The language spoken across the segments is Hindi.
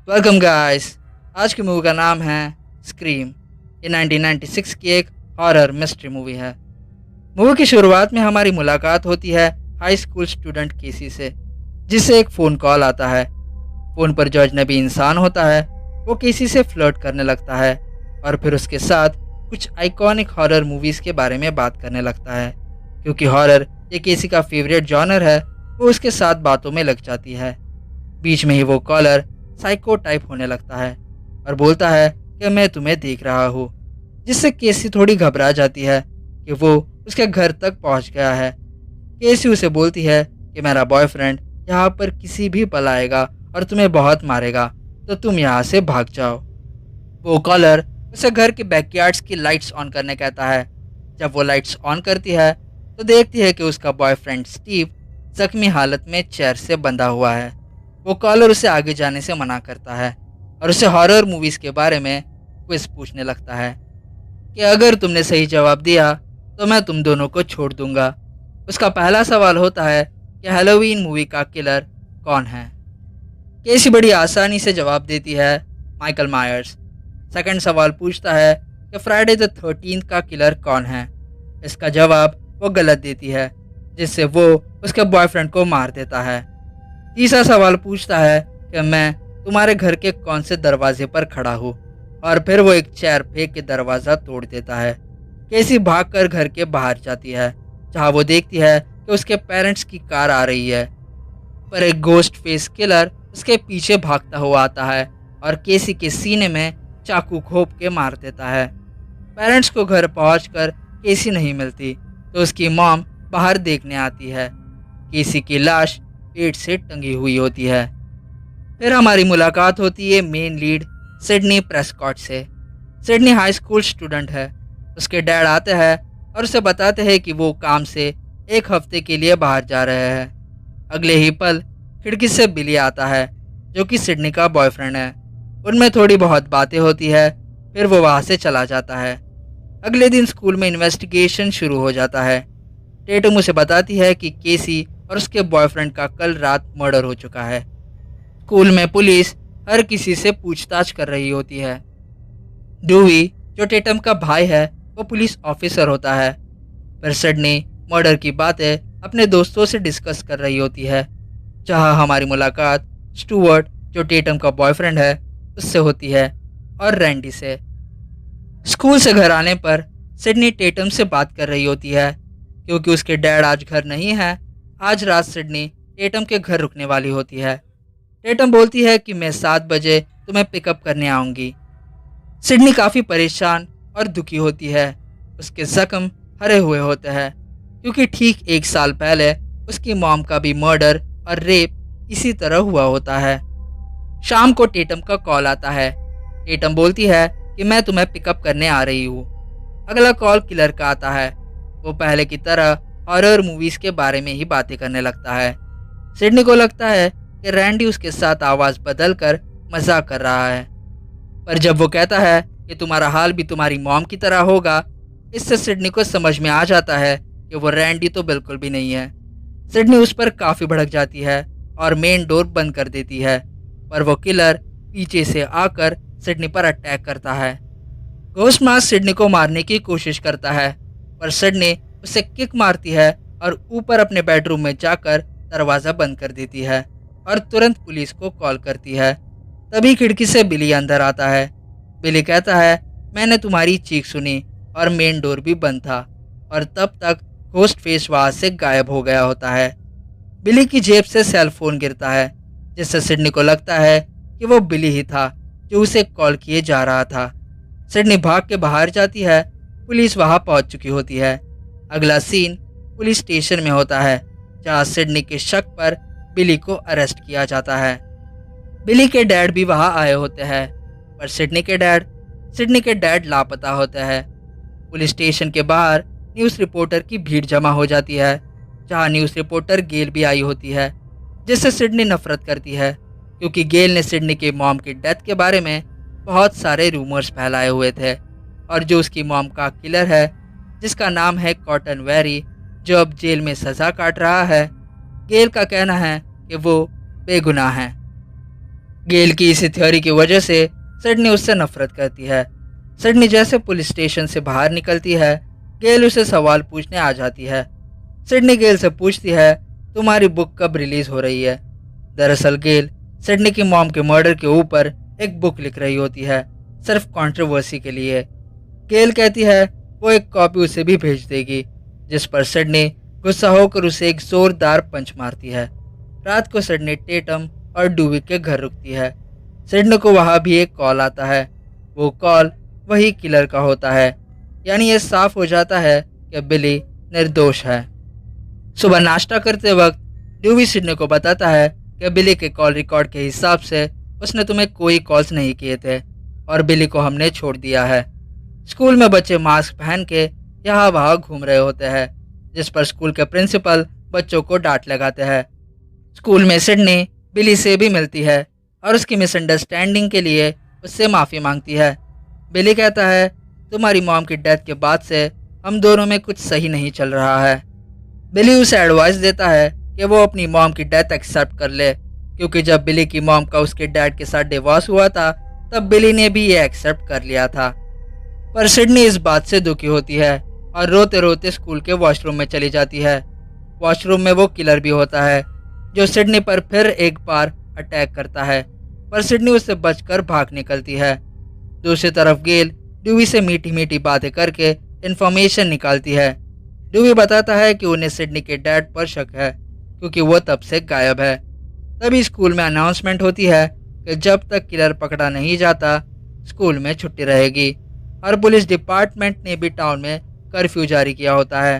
Welcome guys. आज की मूवी का नाम है स्क्रीम। ये 1996 की एक हॉरर मिस्ट्री मूवी है। मूवी की शुरुआत में हमारी मुलाकात होती है हाई स्कूल स्टूडेंट केसी से, जिससे एक फ़ोन कॉल आता है। फ़ोन पर जो अजनबी इंसान होता है वो केसी से फ्लर्ट करने लगता है और फिर उसके साथ कुछ आइकॉनिक हॉरर मूवीज़ के बारे में बात करने लगता है। क्योंकि हॉरर ये केसी का फेवरेट जॉनर है, वो उसके साथ बातों में लग जाती है। बीच में ही वो कॉलर साइको टाइप होने लगता है और बोलता है कि मैं तुम्हें देख रहा हूँ, जिससे केसी थोड़ी घबरा जाती है कि वो उसके घर तक पहुँच गया है। केसी उसे बोलती है कि मेरा बॉयफ्रेंड यहाँ पर किसी भी पल आएगा और तुम्हें बहुत मारेगा, तो तुम यहाँ से भाग जाओ। वो कॉलर उसे घर के बैकयार्ड्स की लाइट्स ऑन करने कहता है। जब वो लाइट्स ऑन करती है तो देखती है कि उसका बॉयफ्रेंड स्टीव जख्मी हालत में चेयर से बंधा हुआ है। वो कॉलर उसे आगे जाने से मना करता है और उसे हॉरर मूवीज़ के बारे में क्विज पूछने लगता है कि अगर तुमने सही जवाब दिया तो मैं तुम दोनों को छोड़ दूंगा। उसका पहला सवाल होता है कि हैलोवीन मूवी का किलर कौन है। केसी बड़ी आसानी से जवाब देती है, माइकल मायर्स। सेकंड सवाल पूछता है कि फ्राइडे द 13th का किलर कौन है। इसका जवाब वो गलत देती है, जिससे वो उसके बॉयफ्रेंड को मार देता है। तीसरा सवाल पूछता है कि मैं तुम्हारे घर के कौन से दरवाजे पर खड़ा हूँ, और फिर वो एक चेयर फेंक के दरवाज़ा तोड़ देता है। केसी भागकर घर के बाहर जाती है, जहाँ वो देखती है कि उसके पेरेंट्स की कार आ रही है, पर एक गोस्ट फेस किलर उसके पीछे भागता हुआ आता है और केसी के सीने में चाकू घोंप के मार देता है। पेरेंट्स को घर पहुंचकर केसी नहीं मिलती, तो उसकी मॉम बाहर देखने आती है। केसी की लाश पेट से टंगी हुई होती है। फिर हमारी मुलाकात होती है मेन लीड सिडनी प्रेस्कॉट से। सिडनी हाई स्कूल स्टूडेंट है। उसके डैड आते हैं और उसे बताते हैं कि वो काम से एक हफ्ते के लिए बाहर जा रहे हैं। अगले ही पल खिड़की से बिली आता है, जो कि सिडनी का बॉयफ्रेंड है। उनमें थोड़ी बहुत बातें होती है, फिर वो वहाँ से चला जाता है। अगले दिन स्कूल में इन्वेस्टिगेशन शुरू हो जाता है। टेटम उसे बताती है कि केसी और उसके बॉयफ्रेंड का कल रात मर्डर हो चुका है। स्कूल में पुलिस हर किसी से पूछताछ कर रही होती है। डूवी, जो टेटम का भाई है, वो पुलिस ऑफिसर होता है। पर सिडनी मर्डर की बातें अपने दोस्तों से डिस्कस कर रही होती है, जहां हमारी मुलाकात स्टुअर्ट, जो टेटम का बॉयफ्रेंड है, उससे होती है, और रैंडी से। स्कूल से घर आने पर सिडनी टेटम से बात कर रही होती है, क्योंकि उसके डैड आज घर नहीं है। आज रात सिडनी टेटम के घर रुकने वाली होती है। टेटम बोलती है कि मैं 7 बजे तुम्हें पिकअप करने आऊँगी। सिडनी काफ़ी परेशान और दुखी होती है। उसके जख्म हरे हुए होते हैं, क्योंकि ठीक 1 साल पहले उसकी मॉम का भी मर्डर और रेप इसी तरह हुआ होता है। शाम को टेटम का कॉल आता है। टेटम बोलती है कि मैं तुम्हें पिकअप करने आ रही हूँ। अगला कॉल किलर का आता है। वो पहले की तरह हॉरर मूवीज़ के बारे में ही बातें करने लगता है। सिडनी को लगता है कि रैंडी उसके साथ आवाज़ बदल कर मजाक कर रहा है, पर जब वो कहता है कि तुम्हारा हाल भी तुम्हारी मॉम की तरह होगा, इससे सिडनी को समझ में आ जाता है कि वो रैंडी तो बिल्कुल भी नहीं है। सिडनी उस पर काफ़ी भड़क जाती है और मेन डोर बंद कर देती है, पर वो किलर पीछे से आकर सिडनी पर अटैक करता है। घोस्ट मास्क सिडनी को मारने की कोशिश करता है, पर सिडनी उसे किक मारती है और ऊपर अपने बेडरूम में जाकर दरवाज़ा बंद कर देती है और तुरंत पुलिस को कॉल करती है। तभी खिड़की से बिली अंदर आता है। बिली कहता है, मैंने तुम्हारी चीख सुनी और मेन डोर भी बंद था, और तब तक घोस्ट फेस वहाँ से गायब हो गया होता है। बिली की जेब से सेल फोन गिरता है, जिससे सिडनी को लगता है कि वो बिली ही था जो उसे कॉल किए जा रहा था। सिडनी भाग के बाहर जाती है। पुलिस वहाँ पहुँच चुकी होती है। अगला सीन पुलिस स्टेशन में होता है, जहाँ सिडनी के शक पर बिली को अरेस्ट किया जाता है। बिली के डैड भी वहाँ आए होते हैं, पर सिडनी के डैड लापता होते हैं। पुलिस स्टेशन के बाहर न्यूज़ रिपोर्टर की भीड़ जमा हो जाती है, जहाँ न्यूज़ रिपोर्टर गेल भी आई होती है, जिससे सिडनी नफरत करती है, क्योंकि गेल ने सिडनी के मॉम की डेथ के बारे में बहुत सारे रूमर्स फैलाए हुए थे, और जो उसकी मॉम का किलर है, जिसका नाम है कॉटन वेरी, जो अब जेल में सज़ा काट रहा है, गेल का कहना है कि वो बेगुनाह है। गेल की इसी थ्योरी की वजह से सिडनी उससे नफरत करती है। सिडनी जैसे पुलिस स्टेशन से बाहर निकलती है, गेल उसे सवाल पूछने आ जाती है। सिडनी गेल से पूछती है, तुम्हारी बुक कब रिलीज हो रही है? दरअसल गेल सिडनी की मॉम के मर्डर के ऊपर एक बुक लिख रही होती है, सिर्फ कंट्रोवर्सी के लिए। गेल कहती है वो एक कॉपी उसे भी भेज देगी, जिस पर सिडनी गुस्सा होकर उसे एक जोरदार पंच मारती है। रात को सिडनी टेटम और डूवी के घर रुकती है। सिडनी को वहां भी एक कॉल आता है। वो कॉल वही किलर का होता है, यानी ये साफ हो जाता है कि बिली निर्दोष है। सुबह नाश्ता करते वक्त ड्यूवी सिडनी को बताता है कि बिली के कॉल रिकॉर्ड के हिसाब से उसने तुम्हें कोई कॉल्स नहीं किए थे और बिली को हमने छोड़ दिया है। स्कूल में बच्चे मास्क पहन के यहाँ वहाँ घूम रहे होते हैं, जिस पर स्कूल के प्रिंसिपल बच्चों को डांट लगाते हैं। स्कूल में सिडनी बिली से भी मिलती है और उसकी मिसअंडरस्टैंडिंग के लिए उससे माफ़ी मांगती है। बिली कहता है तुम्हारी मॉम की डेथ के बाद से हम दोनों में कुछ सही नहीं चल रहा है। बिली उसे एडवाइस देता है कि वो अपनी मॉम की डेथ एक्सेप्ट कर ले, क्योंकि जब बिली की मॉम का उसके डैड के साथ डिवोर्स हुआ था तब बिली ने भी ये एक्सेप्ट कर लिया था। पर सिडनी इस बात से दुखी होती है और रोते रोते स्कूल के वॉशरूम में चली जाती है। वॉशरूम में वो किलर भी होता है जो सिडनी पर फिर एक बार अटैक करता है, पर सिडनी उससे बचकर भाग निकलती है। दूसरी तरफ गेल ड्यूवी से मीठी मीठी बातें करके इन्फॉर्मेशन निकालती है। ड्यूवी बताता है कि उन्हें सिडनी के डैड पर शक है, क्योंकि वो तब से गायब है। तभी स्कूल में अनाउंसमेंट होती है कि जब तक किलर पकड़ा नहीं जाता स्कूल में छुट्टी रहेगी, और पुलिस डिपार्टमेंट ने भी टाउन में कर्फ्यू जारी किया होता है।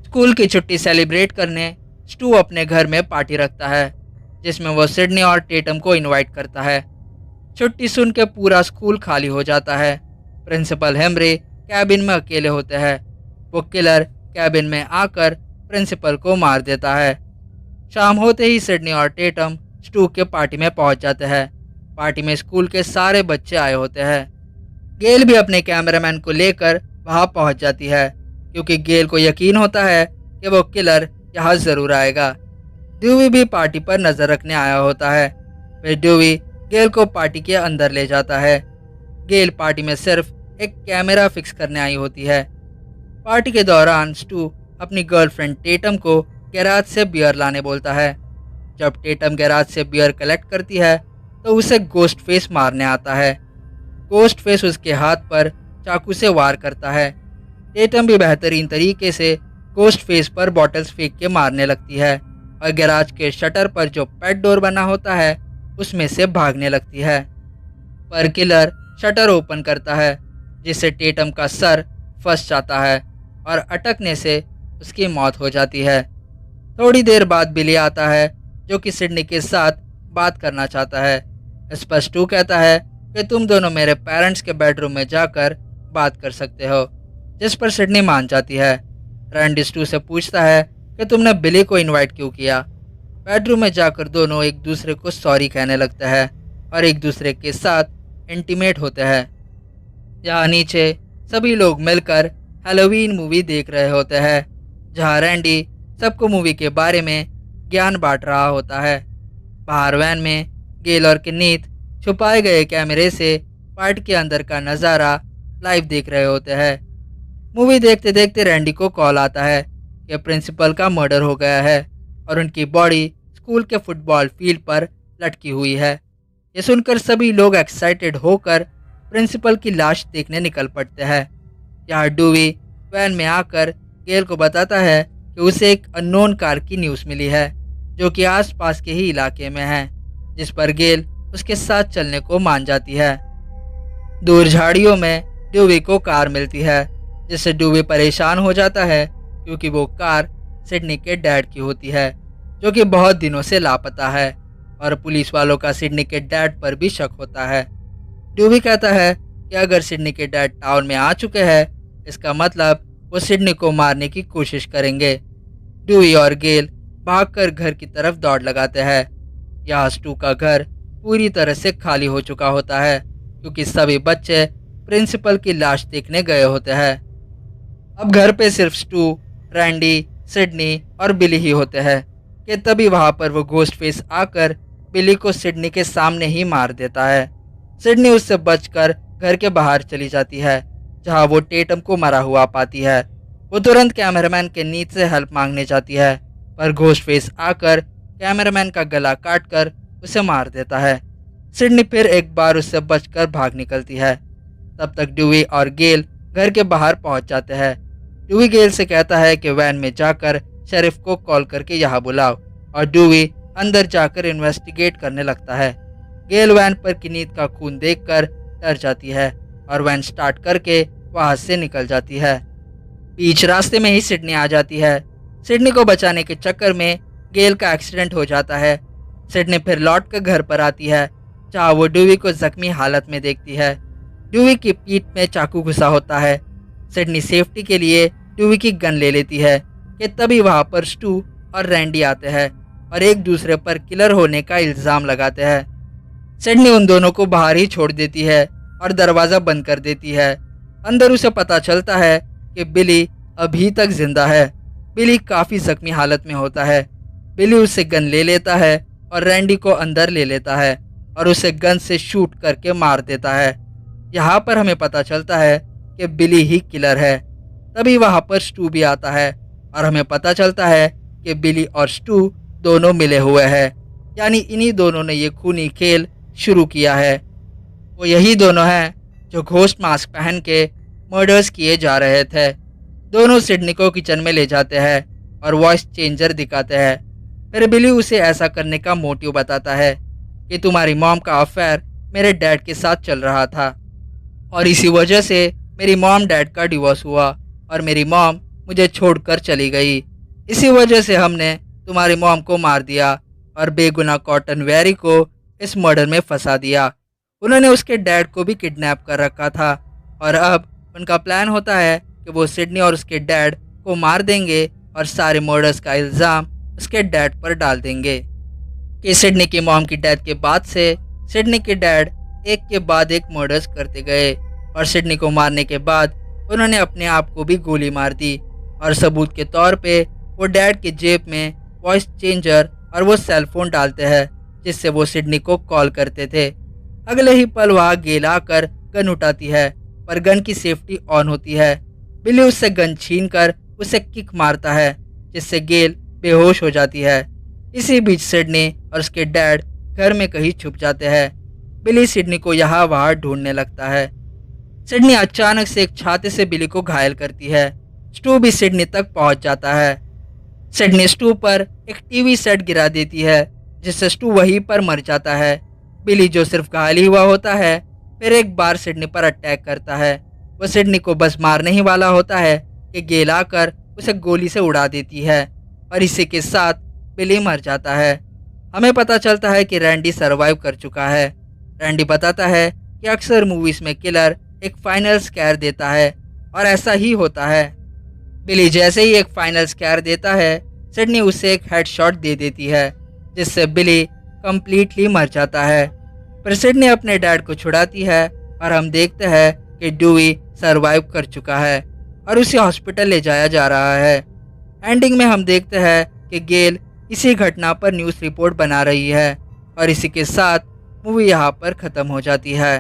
स्कूल की छुट्टी सेलिब्रेट करने स्टू अपने घर में पार्टी रखता है, जिसमें वो सिडनी और टेटम को इनवाइट करता है। छुट्टी सुन के पूरा स्कूल खाली हो जाता है। प्रिंसिपल हेमरे कैबिन में अकेले होते हैं। वो किलर कैबिन में आकर प्रिंसिपल को मार देता है। शाम होते ही सिडनी और टेटम स्टू के पार्टी में पहुंच जाते हैं। पार्टी में स्कूल के सारे बच्चे आए होते हैं। गेल भी अपने कैमरामैन को लेकर वहां पहुंच जाती है, क्योंकि गेल को यकीन होता है कि वो किलर यहाँ ज़रूर आएगा। ड्यूवी भी पार्टी पर नज़र रखने आया होता है। फिर ड्यूवी गेल को पार्टी के अंदर ले जाता है। गेल पार्टी में सिर्फ एक कैमरा फिक्स करने आई होती है। पार्टी के दौरान स्टू अपनी गर्लफ्रेंड टेटम को गैराज से बियर लाने बोलता है। जब टेटम गैराज से बियर कलेक्ट करती है तो उसे गोस्ट फेस मारने आता है। गोस्ट फेस उसके हाथ पर चाकू से वार करता है। टेटम भी बेहतरीन तरीके से गोस्ट फेस पर बॉटल्स फेंक के मारने लगती है और गैराज के शटर पर जो पेट डोर बना होता है उसमें से भागने लगती है। पर किलर शटर ओपन करता है, जिससे टेटम का सर फंस जाता है और अटकने से उसकी मौत हो जाती है। थोड़ी देर बाद बिली आता है, जो कि सिडनी के साथ बात करना चाहता है। इस पर स्टू कहता है कि तुम दोनों मेरे पेरेंट्स के बेडरूम में जाकर बात कर सकते हो, जिस पर सिडनी मान जाती है। रैंडी स्टू से पूछता है कि तुमने बिली को इनवाइट क्यों किया। बेडरूम में जाकर दोनों एक दूसरे को सॉरी कहने लगते हैं और एक दूसरे के साथ इंटीमेट होते हैं। यहाँ नीचे सभी लोग मिलकर हैलोवीन मूवी देख रहे होते हैं, जहाँ रैंडी सबको मूवी के बारे में ज्ञान बांट रहा होता है। बाहर वैन में गेल और किन्नीत छुपाए गए कैमरे से पार्टी के अंदर का नज़ारा लाइव देख रहे होते हैं। मूवी देखते देखते रैंडी को कॉल आता है कि प्रिंसिपल का मर्डर हो गया है और उनकी बॉडी स्कूल के फुटबॉल फील्ड पर लटकी हुई है। ये सुनकर सभी लोग एक्साइटेड होकर प्रिंसिपल की लाश देखने निकल पड़ते हैं। यहाँ डूवी वैन में आकर गेल को बताता है कि उसे एक अननोन कार की न्यूज़ मिली है, जो कि आसपास के ही इलाके में है, जिस पर गेल उसके साथ चलने को मान जाती है। दूर झाड़ियों में डूवी को कार मिलती है, जिससे डूवी परेशान हो जाता है, क्योंकि वो कार सिडनी के डैड की होती है, जो कि बहुत दिनों से लापता है और पुलिस वालों का सिडनी के डैड पर भी शक होता है। डूवी कहता है कि अगर सिडनी के डैड टाउन में आ चुके हैं, इसका मतलब वो सिडनी को मारने की कोशिश करेंगे। डूवी और गेल भागकर घर की तरफ दौड़ लगाते हैं। यहाँ स्टू का घर पूरी तरह से खाली हो चुका होता है, क्योंकि सभी बच्चे प्रिंसिपल की लाश देखने गए होते हैं। अब घर पे सिर्फ स्टू, रैंडी, सिडनी और बिली ही होते हैं कि तभी वहाँ पर वो घोस्ट फेस आकर बिली को सिडनी के सामने ही मार देता है। सिडनी उससे बचकर घर के बाहर चली जाती है, जहां वो टेटम को मरा हुआ पाती है। वो तुरंत कैमरामैन के नीच से हेल्प मांगने जाती है, पर घोस्टफेस आकर कैमरामैन का गला काटकर उसे मार देता है। सिडनी फिर एक बार उससे बचकर भाग निकलती है। तब तक ड्यूई और गेल घर के बाहर पहुंच जाते हैं। ड्यूई गेल से कहता है कि वैन में जाकर शेरिफ को कॉल करके यहाँ बुलाओ, और ड्यूई अंदर जाकर इन्वेस्टिगेट करने लगता है। गेल वैन पर किनीत का खून देखकर डर जाती है और वैन स्टार्ट करके वहां से निकल जाती है। बीच रास्ते में ही सिडनी आ जाती है। सिडनी को बचाने के चक्कर में गेल का एक्सीडेंट हो जाता है। सिडनी फिर लौट कर घर पर आती है, जहाँ वो ड्यूई को जख्मी हालत में देखती है। ड्यूई की पीठ में चाकू घुसा होता है। सिडनी सेफ्टी के लिए ड्यूई की गन ले लेती है कि तभी वहाँ पर स्टू और रैंडी आते हैं और एक दूसरे पर किलर होने का इल्ज़ाम लगाते हैं। सिडनी उन दोनों को बाहर ही छोड़ देती है और दरवाज़ा बंद कर देती है। अंदर उसे पता चलता है कि बिली अभी तक जिंदा है। बिली काफ़ी जख्मी हालत में होता है। बिली उससे गन ले लेता है और रैंडी को अंदर ले लेता है और उसे गन से शूट करके मार देता है। यहाँ पर हमें पता चलता है कि बिली ही किलर है। तभी वहाँ पर स्टू भी आता है और हमें पता चलता है कि बिली और स्टू दोनों मिले हुए हैं, यानी इन्हीं दोनों ने ये खूनी खेल शुरू किया है। वो यही दोनों हैं जो घोस्ट मास्क पहन के मर्डर्स किए जा रहे थे। दोनों सिडनी को किचन में ले जाते हैं और वॉइस चेंजर दिखाते हैं। फिर बिली उसे ऐसा करने का मोटिव बताता है कि तुम्हारी मॉम का अफेयर मेरे डैड के साथ चल रहा था और इसी वजह से मेरी मॉम डैड का डिवोर्स हुआ और मेरी मॉम मुझे छोड़कर चली गई। इसी वजह से हमने तुम्हारी मॉम को मार दिया और बेगुनाह कॉटन वेरी को इस मर्डर में फंसा दिया। उन्होंने उसके डैड को भी किडनैप कर रखा था और अब उनका प्लान होता है कि वो सिडनी और उसके डैड को मार देंगे और सारे मर्डर्स का इल्ज़ाम उसके डैड पर डाल देंगे। कि सिडनी की मॉम की डेथ के बाद से सिडनी के डैड एक के बाद एक मर्डर्स करते गए और सिडनी को मारने के बाद उन्होंने अपने आप को भी गोली मार दी और सबूत के तौर पे वो डैड के जेब में वॉइस चेंजर और वो सेल फोन डालते हैं जिससे वो सिडनी को कॉल करते थे। अगले ही पल वहाँ गेल आकर गन उठाती है, पर गन की सेफ्टी ऑन होती है। बिली उससे गन छीनकर उसे किक मारता है जिससे गेल बेहोश हो जाती है। इसी बीच सिडनी और उसके डैड घर में कहीं छुप जाते हैं। बिली सिडनी को यहाँ वहाँ ढूंढने लगता है। सिडनी अचानक से एक छाते से बिली को घायल करती है। स्टू भी सिडनी तक पहुंच जाता है। सिडनी स्टू पर एक टीवी सेट गिरा देती है जिससे स्टू वहीं पर मर जाता है। बिली जो सिर्फ घायल ही हुआ होता है फिर एक बार सिडनी पर अटैक करता है। वो सिडनी को बस मारने ही वाला होता है कि गेल आकर उसे गोली से उड़ा देती है और इसी के साथ बिली मर जाता है। हमें पता चलता है कि रैंडी सरवाइव कर चुका है। रैंडी बताता है कि अक्सर मूवीज में किलर एक फाइनल स्कैर देता है और ऐसा ही होता है। बिली जैसे ही एक फाइनल स्कैर देता है सिडनी उसे एक हेडशॉट दे देती है जिससे बिली कंप्लीटली मर जाता है। फिर सिडनी अपने डैड को छुड़ाती है और हम देखते हैं कि ड्यूई सरवाइव कर चुका है और उसे हॉस्पिटल ले जाया जा रहा है। एंडिंग में हम देखते हैं कि गेल इसी घटना पर न्यूज़ रिपोर्ट बना रही है और इसी के साथ मूवी यहाँ पर ख़त्म हो जाती है।